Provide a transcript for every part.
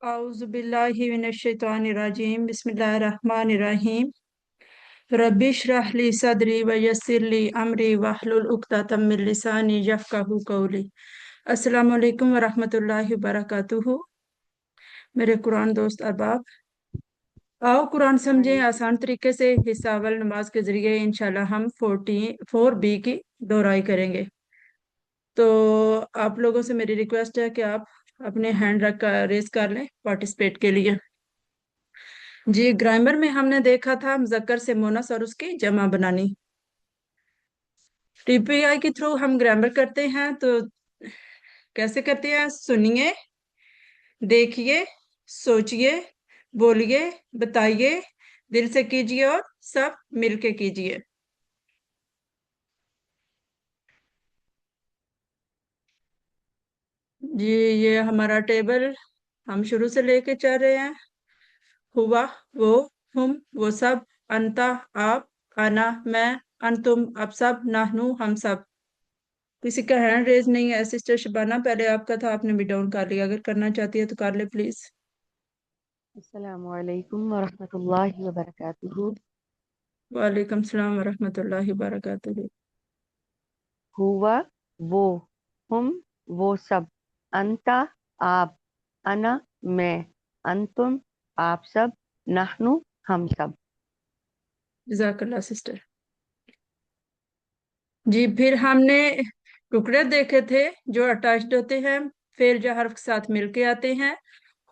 औज़ु बिल्लाहि मिनश्शैतानिर्रजीम बिस्मिल्लाहिर्रहमानिर्रहीम रब्बि इश्रह ली सदरी व यस्सिर ली अमरी वहलुल उक़्दतम मिन लिसानी यफ़क़हू क़ौली। अस्सलामु अलैकुम व रहमतुल्लाहि व बरकातुहू। मेरे कुरान दोस्त अहबाब, आओ कुरान समझें वालेकुम। आसान तरीके से। हिस्सा अव्वल नमाज के जरिए इंशाल्लाह हम 4B की दोहराई करेंगे। तो आप लोगों से मेरी रिक्वेस्ट है कि आप अपने हैंड रख कर रेज कर लें पार्टिसिपेट के लिए। जी, ग्रामर में हमने देखा था मुज़क्कर से मुअन्नस और उसकी जमा बनानी। टीपीआई के थ्रू हम ग्रामर करते हैं, तो कैसे करते हैं? सुनिए, देखिए, सोचिए, बोलिए, बताइए, दिल से कीजिए और सब मिलके कीजिए। जी, ये हमारा टेबल हम शुरू से लेके चल रहे हैं। हुआ, वो, हम, वो सब, अंता, आप, आना, मैं, अंतुम, आप सब, नाहनु, हम सब। किसी का हैंड रेज नहीं है। सिस्टर शबाना, पहले आपका था, आपने भी डाउन कर लिया। अगर करना चाहती है तो कर ले प्लीज। अस्सलामु अलैकुम वरहमतुल्लाहि वबरकातुहू। वालेकुम सलाम वरहमतुल्लाहि वबरकातुहू। हुआ, वो, हम, वो सब, अंता, आप, अना, मैं, अंतुम, आप सब, नहनु, हम सब। जज़ाकल्लाह सिस्टर। जी, फिर हमने टुकड़े देखे थे जो अटैच्ड होते हैं, फिर जो हर्फ के साथ मिलके आते हैं।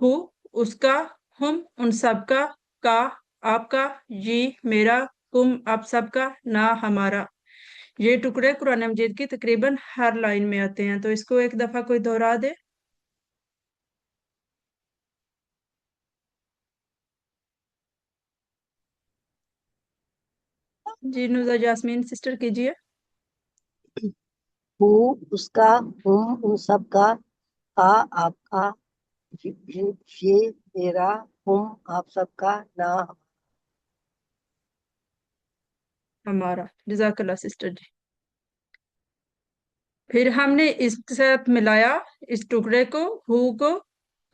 हु, उसका, हम, उन सब का, आपका, जी, मेरा, तुम, आप सबका, ना, हमारा। ये टुकड़े कुरान मजीद की तकरीबन हर लाइन में आते हैं, तो इसको एक दफा कोई दोहरा दे। जी, नुज़ा जास्मीन सिस्टर कीजिए। हु, उसका, हम, उन सब का, आपका, ये मेरा, हम, आप सबका, ना, हमारा। जज़ाकल्लाह सिस्टर जी। फिर हमने इसके साथ मिलाया इस टुकड़े को, हु को।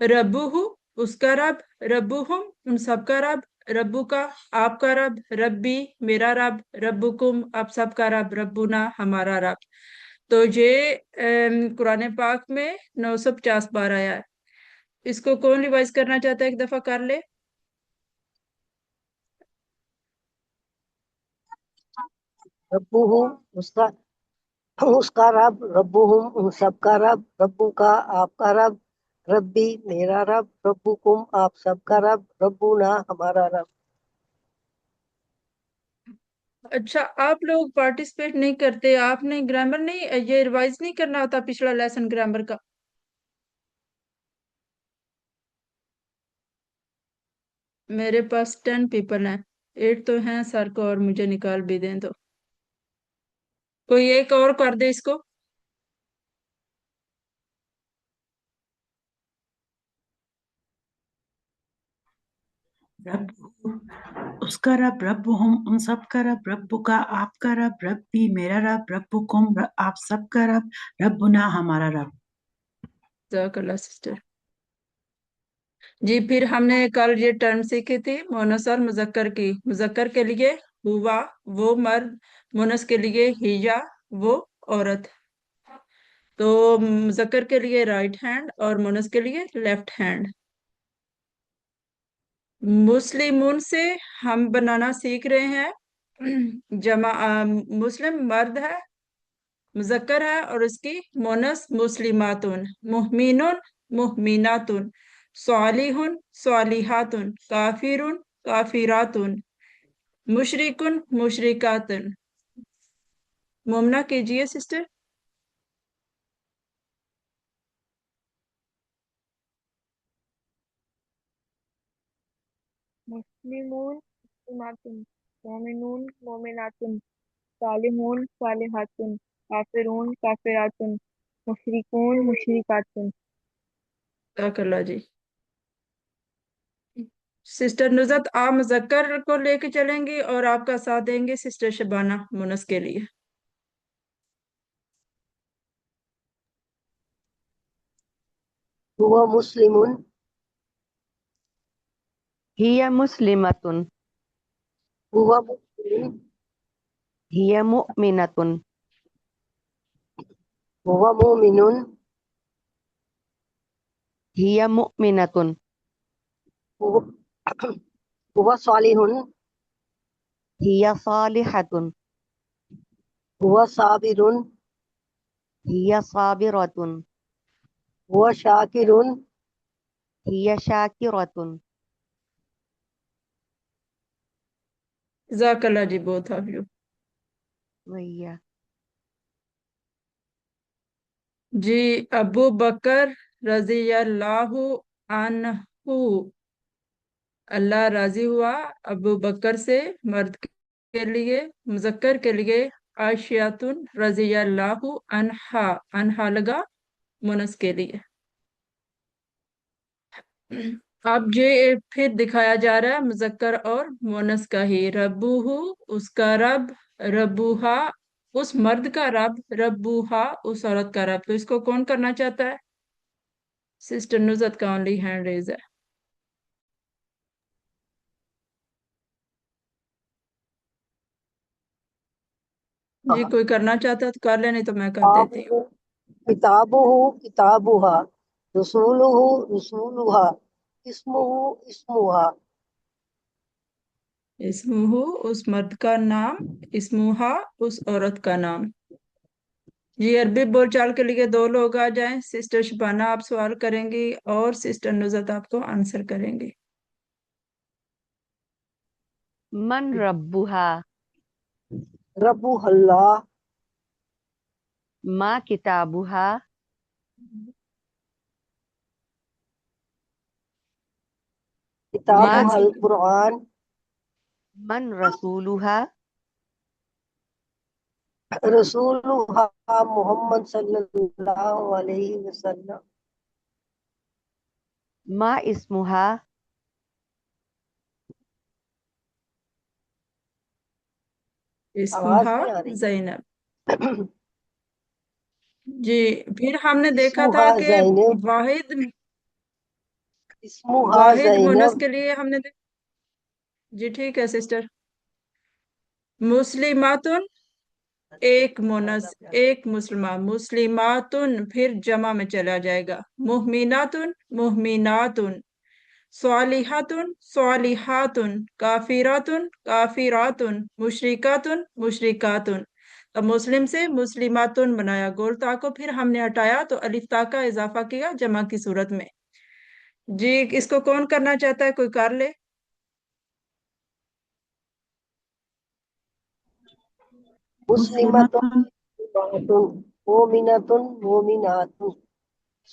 रब्बू हु, उसका रब। रब्बू हम, उन सबका रब। रब्बू का, आपका रब। रब्बी, मेरा रब। रब्बुकुम, आप सबका रब। रब्बुना, हमारा रब। तो ये कुरान पाक में 950 बार आया है। इसको कौन रिवाइज करना चाहता है? एक दफा कर ले। रब्बू हूँ, उसका रब, रब्बू हूँ, उन सबका रब। रब्बू का, आपका रब। रब्बी, मेरा रब। रब्बुकुम, आप सबका रब। रब्बुना, हमारा रब। अच्छा, आप लोग पार्टिसिपेट नहीं करते? आपने ग्रामर नहीं, ये रिवाइज नहीं करना होता पिछला लेसन ग्रामर का? मेरे पास 10 पीपल हैं। 8 तो हैं सर को, और मुझे निकाल भी दें तो कोई एक और कर दे इसको। रब, उसका रब, रब हम, उन सब का रब। रब्बु का, आपका रब। रब्बी, मेरा रब। रब्बुकुम, आप सबका रब। रब्बुना, हमारा रब। जज़ाकल्लाह सिस्टर। जी, फिर हमने कल ये टर्म सीखी थी मोनस और मुजक्कर की। मुजक्कर के लिए हुआ, वो मर्द। मोनस के लिए हिया, वो औरत। तो मुजक्कर के लिए राइट हैंड और मोनस के लिए लेफ्ट हैंड। मुस्लिमून से हम बनाना सीख रहे हैं जमा। मुस्लिम मर्द है, मुजक्कर है, और उसकी मोनस मुस्लिमातुन। मुहमिनुन, मुहमिनातुन। सालिहुन, सालिहातुन। काफिरुन, काफिरातुन। मुशरिकुन, मुशरिकातुन। मुमना कीजिए सिस्टर। मुस्लिमून मुस्लिमातुन, मोमिनून मोमिनातुन, सालिहून सालिहातुन, काफिरून काफिरातुन, मुशरिकून मुशरिकातुन। अल्लाह जी। सिस्टर नुजत, आप मुजक्कर को लेके चलेंगी और आपका साथ देंगे सिस्टर शबाना मुनस के लिए। हुआ मुस्लिमुन, هي مسلمة. هو مسلم. هي مؤمنة. هو مؤمن. هي مؤمنة. هو هو صالح. هي صالحة. هو صابر. هي صابرة. هو شاكر. هي شاكرة. Jazakallah ji, both of you. وهي जी, अबू बकर रजी अल्लाहु अन्हु, अल्लाह राजी हुआ अबू बकर से, मर्द के लिए, मुजक्कर के लिए आशियातुन रजी अल्लाहु अन्हा, अन्हा लगा मुनस के लिए। अब ये फिर दिखाया जा रहा है मुजक्कर और मुनस का ही। रब्बुहु उसका रब, रब्बुहा उस मर्द का रब, रब्बुहा उस औरत का रब। तो इसको कौन करना चाहता है? सिस्टर नुजत का ओनली हैंड रेज है। जी, कोई करना चाहता है तो कर ले, नहीं तो मैं कर देती हूँ। किताबुहु किताबुहा। रसूलुहु रसूलुहा। इस्मुहु इस्मुहा। इस्मुहु उस मर्द का नाम, इस्मुहा उस औरत का नाम। जी, अरबी बोलचाल के लिए दो लोग आ जाएं। सिस्टर शबाना आप सवाल करेंगी और सिस्टर नुजत आपको आंसर करेंगी। من ربها. रब्बु अल्लाह। ما كتابها. किताबुहा ما अल कुरान। من रसूलुहा. रसूलुहा मोहम्मद सल्लल्लाहु अलैहि वसल्लम। ما اسمها. आवाज इस्मुहा नहीं आ रही। जैनब। जी, फिर हमने देखा था इस्मुहा कि जैनब। वाहिद, इस्मुहा वाहिद मुनस जैनब। के लिए हमने जी ठीक है सिस्टर। मुस्लिमातुन एक मुनस, एक मुसलमा, मुस्लिमातुन फिर जमा में चला जाएगा। मुहमिनातुन मुहमिनातुन, स्वालिहातुन स्वालिहातुन, काफिरातुन काफिरातुन, मुशरिकातुन मुशरिकातुन। अब मुस्लिम से मुस्लिमातुन बनाया, गोल ता को फिर हमने हटाया तो अलिफ ता का इजाफा किया जमा की सूरत में। जी, इसको कौन करना चाहता है? कोई कर ले। मुस्लिमतुन मुस्लिमतुन मोमिनतुन मोमिनातुन।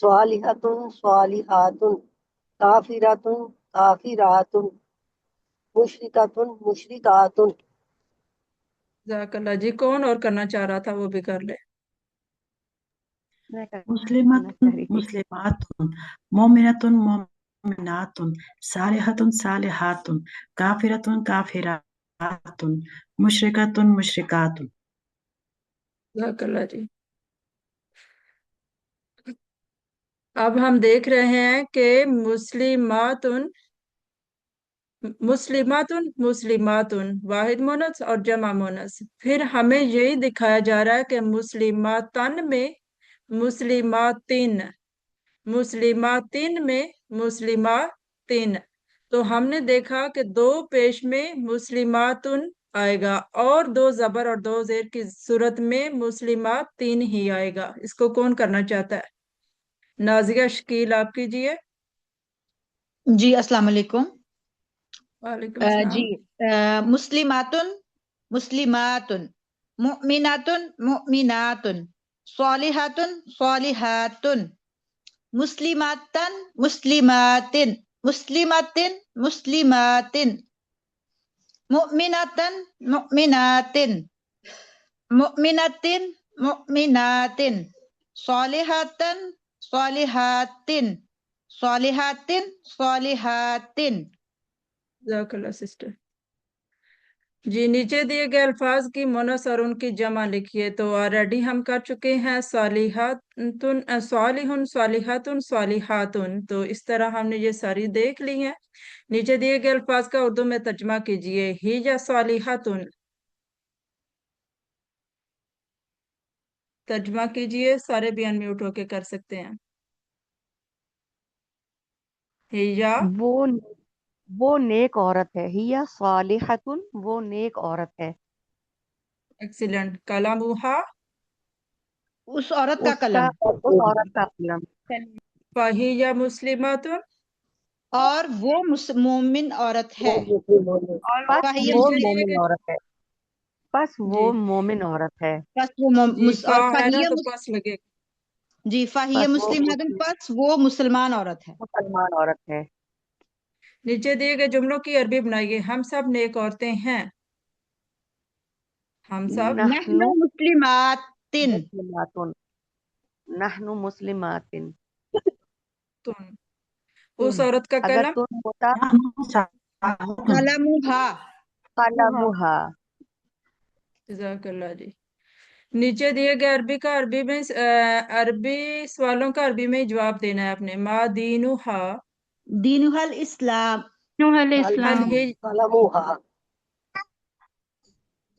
स्वालिहतुन स्वालिहातुन। काफिरतुन काफिरातुन। मुशरिकतुन मुशरिकातुन। जज़ाकल्लाह जी, कौन और करना चाह रहा था वो भी कर ले। मैं करना मुस्लिमतुन चाह रही थी। मुस्लिमातुन मोमिनतुन मोमिनातुन सालिहतुन सालिहातुन काफिरतुन काफिरातुन मुशरिकतुन मुशरिकातुन। जज़ाकल्लाह जी। अब हम देख रहे हैं कि मुस्लिमातुन, मुस्लिमातुन मुस्लिमातुन वाहिद मुनस और जमा मुनस। फिर हमें यही दिखाया जा रहा है कि मुस्लिमातन में मुस्लिमातिन, मुस्लिमातिन में मुस्लिमातिन। तो हमने देखा कि दो पेश में मुस्लिमातुन आएगा और दो जबर और दो जेर की सूरत में मुस्लिमातिन ही आएगा। इसको कौन करना चाहता है? नाजिया शकील, आप कीजिए। जी अस्सलाम वालेकुम। वालेकुम जी, सलाम। मुस्लिमातुन मुस्लिमातुन, मुमिनातुन मुमिनातुन, स्वालिहातुन स्वालिहातुन, मुस्लिमातन मुस्लिमातिन, मुस्लिमातिन मुस्लिमातिन, मुमिनातन मुमिनातिन, मुमिनातिन मुमिनातिन, स्वालिहातन स्वालिहातिन, स्वालिहातिन स्वालिहातिन। जज़ाकल्लाह सिस्टर। जी नीचे दिए गए अल्फाज की मुनस और उनकी जमा लिखिए। तो ऑलरेडी हम कर चुके हैं सालिहातुन, सालिहुन, सालिहातुन, सालिहातुन। तो इस तरह हमने ये सारी देख ली हैं। नीचे दिए गए अल्फाज का उर्दू में तर्जमा कीजिए। ही या सालिहातुन, तर्जमा कीजिए। सारे भी अनम्यूट होके कर सकते हैं। हिया, वो वो नेक औरत है। हिया सालिहतुन, वो नेक औरत है। एक्सीलेंट। कलामुहा, उस औरत का उसका कलम। उस औरत का कलम। फहिया मुस्लिमातुन, और वो मोमिन औरत है। बस फाहिया वो नीचे दिए मुस्लिम। मोमिन गए, औरत है। बस जी वो मोमिन औरत है। बस वो जी फा और है ना फाहिया तो पस लगे। जी फाहिया बस वो मुस्लिम, बस वो मुसलमान औरत है। मुसलमान औरत है। नीचे दिए गए जुमलों की अरबी बनाइए। हम सब नेक औरतें हैं। हम सब नहनु नहनु मुस्लिमातिन। मुस्लिमातुन, नहनु मुस्लिमातिन। तुम, उस तुन औरत का अगर कलम तुम होता नहनु सालिहुन। कलमुहा। कलमुहा। जज़ाकल्लाह जी। नीचे दिए गए अरबी का अरबी में अरबी सवालों का अरबी में ही जवाब देना है आपने। मा दीनुहा, दीनुहल इस्लाम। हल ही, कलमुहा,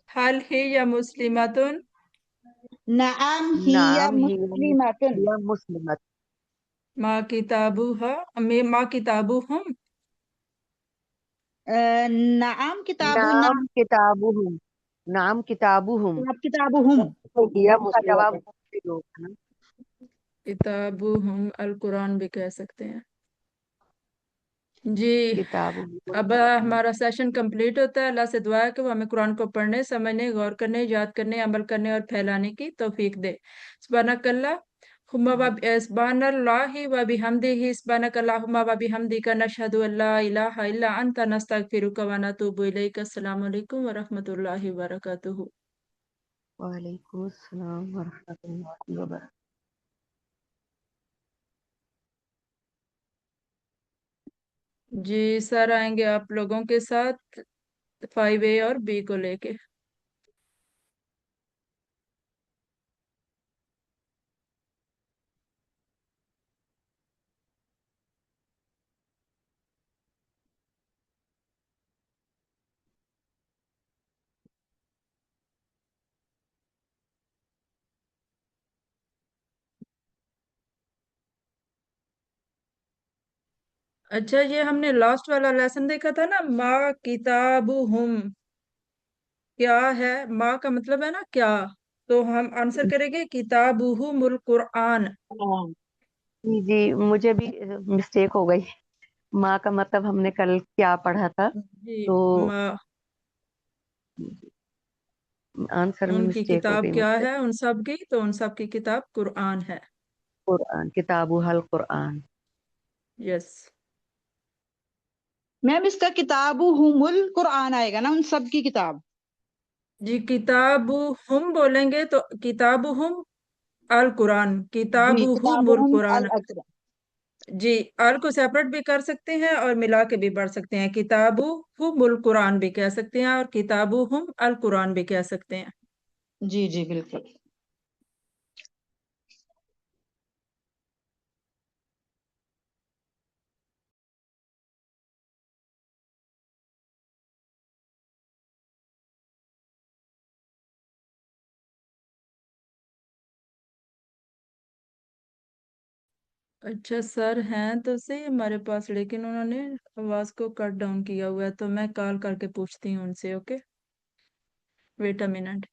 हल ही या मुस्लिमातुन, नआम हिया नाम ही मुस्लिमातुन। या मुस्लिमत। मा किताबुहा, मा किताबुहुम, नआम किताबु नाम। नाम किताबुहुम, नाम किताबुहुम। किताबुहुम। हिया का जवाब मुस्लिमातुन। मुफ्ती होगा ना। किताबुहुम अल कुरान भी कह सकते हैं। जी, किताबुहुम अब कुरान। हमारा सेशन कंप्लीट होता है। अल्लाह से दुआ है कि वो हमें कुरान को पढ़ने, समझने, गौर करने, याद करने, अमल करने और फैलाने की तौफीक दे। सुब्हानकल्लाह हुम्मा व सुब्हानल्लाहि व बिहम्दिही, सुब्हानकल्लाहुम्मा व बिहम्दिका, नशहदु अल्ला इलाहा इल्ला अंता, नस्तगफिरुका व नतूबु इलैक। अस्सलामु अलैकुम व रहमतुल्लाहि व बरकातुहू। वालेकुम अस्सलाम वरहमतुल्लाहि वबरकातुहू। जी सर आएंगे आप लोगों के साथ 5A और B को लेके। अच्छा, ये हमने लास्ट वाला लेसन देखा था ना, माँ किताबुहुम, क्या है? माँ का मतलब है ना क्या, तो हम आंसर करेंगे किताबुहुमुल कुरआन। जी जी, मुझे भी मिस्टेक हो गई। माँ का मतलब हमने कल क्या पढ़ा था, जी तो माँ, आंसर में उनकी मिस्टेक हो किताब गई क्या मुझसे। है उन सब की, तो उन सब की किताब कुरआन है। कुरान, किताबु हल कुरान। यस मैम इसका किताबुहुमुल कुरान आएगा ना, उन सब की किताब। जी, किताबुहुम बोलेंगे तो किताबुहुम अल कुरान, जी किताबुहुमुल किताबुहुम अल कुरान। अकरा। जी, अल को सेपरेट भी कर सकते हैं और मिला के भी पढ़ सकते हैं। किताबुहुमुल कुरान भी कह सकते हैं और किताबुहुम अल कुरान भी कह सकते हैं। जी जी बिल्कुल। अच्छा सर हैं तो सही हमारे पास, लेकिन उन्होंने आवाज को कट डाउन किया हुआ है, तो मैं कॉल करके पूछती हूँ उनसे। Okay, wait a minute.